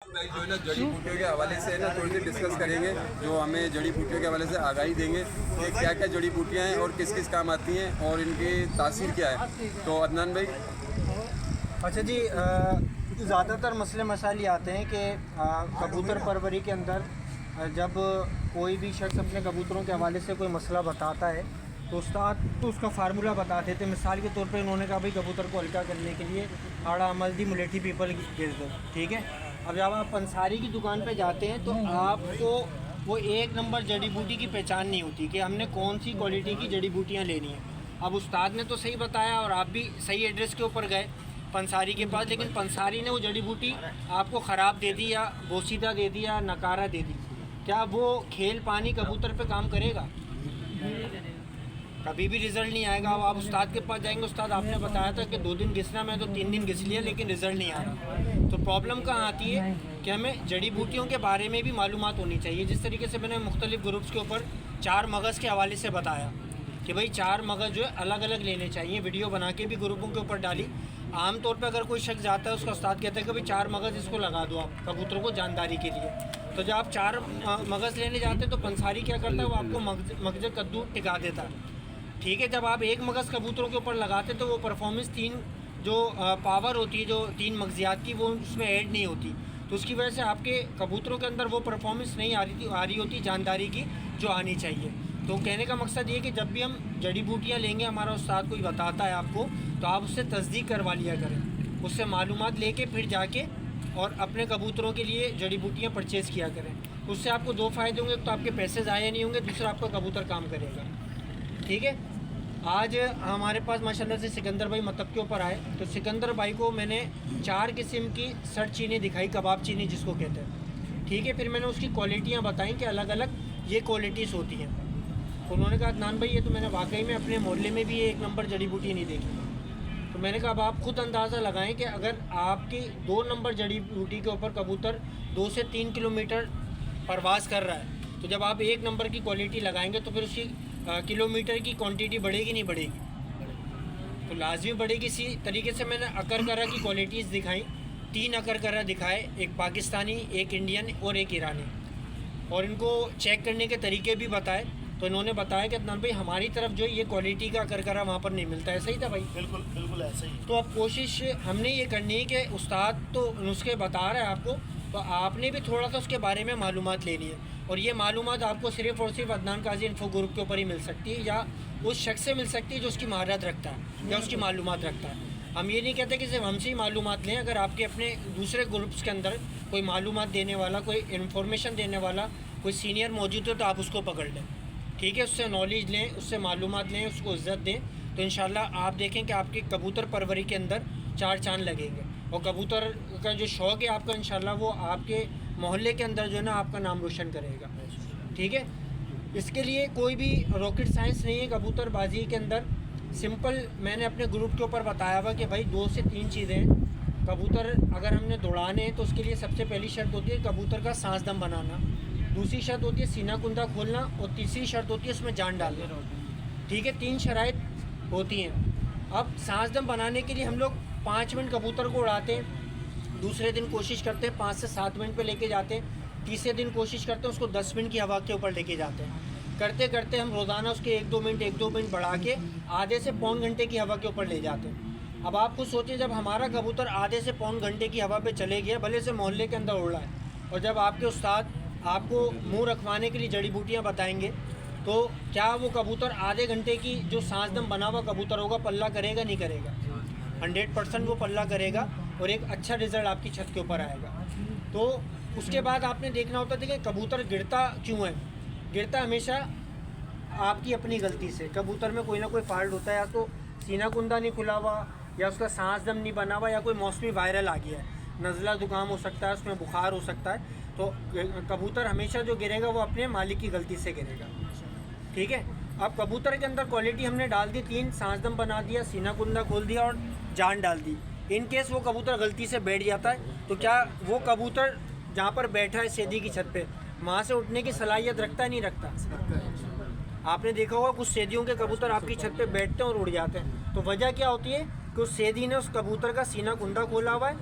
जो है ना जड़ी बूटियों के हवाले से ना थोड़ी सी डिस्कस करेंगे, जो हमें जड़ी बूटियों के हवाले से आगाही देंगे कि क्या क्या जड़ी बूटियाँ हैं और किस किस काम आती हैं और इनकी तासीर क्या है। तो अदनान भाई। अच्छा जी, ज़्यादातर मसले मसाइल ये आते हैं कि कबूतर परवरी के अंदर जब कोई भी शख्स अपने कबूतरों के हवाले से कोई मसला बताता है तो उस्ताद तो उसका फार्मूला बताते थे। मिसाल के तौर पे उन्होंने कहा भाई कबूतर को हल्का करने के लिए आड़ा अमल दी मुलेठी पीपल गिर दो, ठीक है। अब जब आप पंसारी की दुकान पे जाते हैं तो आपको वो एक नंबर जड़ी बूटी की पहचान नहीं होती कि हमने कौन सी क्वालिटी की जड़ी बूटियाँ लेनी है। अब उस्ताद ने तो सही बताया और आप भी सही एड्रेस के ऊपर गए पंसारी के पास, लेकिन पंसारी ने वो जड़ी बूटी आपको ख़राब दे दी या बोसीदा दे दी या नकारा दे दी। क्या वो खेल पानी कबूतर पे काम करेगा? कभी भी रिज़ल्ट नहीं आएगा। अब आप उस्ताद के पास जाएंगे, उस्ताद आपने बताया था कि 2 दिन घिसना, मैं तो 3 दिन घिस लिया लेकिन रिज़ल्ट नहीं आ रहा। तो प्रॉब्लम कहाँ आती है कि हमें जड़ी बूटियों के बारे में भी मालूमात होनी चाहिए। जिस तरीके से मैंने मुख्तलिफ ग्रुप्स के ऊपर 4 मगज़ के हवाले से बताया कि भाई 4 मगज़ जो है अलग अलग लेने चाहिए, वीडियो बना के भी ग्रुपों के ऊपर डाली। आम तौर पे अगर कोई शख्स जाता है उसका उस्ताद कहता है कि भाई 4 मगज़ इसको लगा दो आप कबूतरों को जानदारी के लिए। तो जब आप 4 मगज़ लेने जाते हैं तो पंसारी क्या करता है, वो आपको मगज़ कद्दू टिका देता है, ठीक है। जब आप 1 मगज़ कबूतरों के ऊपर लगाते तो वो परफॉर्मेंस 3 जो पावर होती है, जो 3 मगज़ियात की, वो उसमें ऐड नहीं होती। तो उसकी वजह से आपके कबूतरों के अंदर वो परफॉर्मेंस नहीं आ रही होती जानदारी की जो आनी चाहिए। तो कहने का मकसद ये कि जब भी हम जड़ी बूटियाँ लेंगे, हमारा उस्ताद कोई बताता है आपको, तो आप उससे तस्दीक करवा लिया करें, उससे मालूमात लेके फिर जाके और अपने कबूतरों के लिए जड़ी बूटियाँ परचेज़ किया करें। उससे आपको 2 फ़ायदे होंगे, तो आपके पैसे ज़ाया नहीं होंगे, दूसरा आपका कबूतर काम करेगा, ठीक है। आज हमारे पास माशाल्लाह से सिकंदर भाई मतलब के ऊपर आए, तो सिकंदर भाई को मैंने 4 किस्म की सर चीनी दिखाई, कबाब चीनी जिसको कहते हैं, ठीक है। फिर मैंने उसकी क्वालिटियाँ बताई कि अलग अलग ये क्वालिटीज़ होती हैं। उन्होंने कहा अदनान भाई ये तो मैंने वाकई में अपने मोहल्ले में भी 1 नंबर जड़ी बूटी नहीं देखी। तो मैंने कहा अब आप खुद अंदाज़ा लगाएं कि अगर आपकी 2 नंबर जड़ी बूटी के ऊपर कबूतर 2 से 3 किलोमीटर परवाज़ कर रहा है, तो जब आप 1 नंबर की क्वालिटी लगाएंगे तो फिर उसकी किलोमीटर की क्वांटिटी बढ़ेगी नहीं बढ़ेगी? तो लाजमी बढ़ेगी। इसी तरीके से मैंने अकरकरा की क्वालिटीज़ दिखाई, 3 अकरकरा दिखाए, एक पाकिस्तानी, एक इंडियन और एक ईरानी, और इनको चेक करने के तरीके भी बताए। तो इन्होंने बताया कि अदनान भाई हमारी तरफ जो ये क्वालिटी का अकरकरा वहाँ पर नहीं मिलता है। सही था भाई? बिल्कुल बिल्कुल ऐसा ही। तो अब कोशिश हमने ये करनी है कि उस्ताद तो नुस्खे बता रहा है आपको, तो आपने भी थोड़ा सा उसके बारे में मालूमात लेनी है। और ये मालूमात आपको सिर्फ़ और सिर्फ अदनान काजी इन्फो ग्रुप के ऊपर ही मिल सकती है, या उस शख्स से मिल सकती है जो उसकी महारत रखता है या उसकी मालूमात रखता है। हम ये नहीं कहते कि सिर्फ हमसे ही मालूमात लें। अगर आपके अपने दूसरे ग्रुप्स के अंदर कोई मालूमात देने वाला, कोई इन्फॉर्मेशन देने वाला, कोई सीनियर मौजूद हो तो आप उसको पकड़ लें, ठीक है। उससे नॉलेज लें, उससे मालूमात लें, उसको इज़्ज़त दें, तो इंशाल्लाह आप देखें कि आपकी कबूतर परवरी के अंदर 4 चांद लगेंगे। और कबूतर का जो शौक़ है आपका, इंशाल्लाह वो आपके मोहल्ले के अंदर जो है ना आपका नाम रोशन करेगा, ठीक है। इसके लिए कोई भी रॉकेट साइंस नहीं है कबूतरबाजी के अंदर। सिंपल मैंने अपने ग्रुप के ऊपर बताया हुआ कि भाई 2 से 3 चीज़ें हैं। कबूतर अगर हमने दौड़ाने हैं तो उसके लिए सबसे पहली शर्त होती है कबूतर का सांस दम बनाना, दूसरी शर्त होती है सीना कुंदा खोलना, और तीसरी शर्त होती है उसमें जान डालना, ठीक है। 3 शराइत होती हैं। अब सांस दम बनाने के लिए हम लोग 5 मिनट कबूतर को उड़ाते हैं, दूसरे दिन कोशिश करते हैं 5 से 7 मिनट पे लेके जाते हैं, तीसरे दिन कोशिश करते हैं उसको 10 मिनट की हवा के ऊपर लेके जाते हैं। करते करते हम रोज़ाना उसके 1-2 मिनट बढ़ा के आधे से पौन घंटे की हवा के ऊपर ले जाते हैं। अब आप खुद सोचिए, जब हमारा कबूतर आधे से पौन घंटे की हवा पे चले गया, भले से मोहल्ले के अंदर उड़ रहा है, और जब आपके उस्ताद आपको मुँह रखवाने के लिए जड़ी बूटियाँ बताएँगे, तो क्या वो कबूतर आधे घंटे की जो सांस दम बना हुआ कबूतर होगा पल्ला करेगा? नहीं करेगा। 100% वो पल्ला करेगा और एक अच्छा रिज़ल्ट आपकी छत के ऊपर आएगा। तो उसके बाद आपने देखना होता था कि कबूतर गिरता क्यों है। गिरता हमेशा आपकी अपनी गलती से। कबूतर में कोई ना कोई फॉल्ट होता है, या तो सीना कुंदा नहीं खुला हुआ, या उसका सांस दम नहीं बना हुआ, या कोई मौसमी वायरल आ गया है, नज़ला जुकाम हो सकता है, उसमें बुखार हो सकता है। तो कबूतर हमेशा जो गिरेगा वो अपने मालिक की गलती से गिरेगा, ठीक है। अब कबूतर के अंदर क्वालिटी हमने डाल दी 3, सांस दम बना दिया, सीना कुंदा खोल दिया और जान डाल दी। इन केस वो कबूतर गलती से बैठ जाता है, तो क्या वो कबूतर जहाँ पर बैठा है सेदी की छत पे, वहाँ से उठने की सलाहियत रखता है? नहीं रखता। आपने देखा होगा कुछ सेदियों के कबूतर आपकी छत पे बैठते हैं और उड़ जाते हैं। तो वजह क्या होती है कि उस सेदी ने उस कबूतर का सीना कुंदा खोला हुआ है,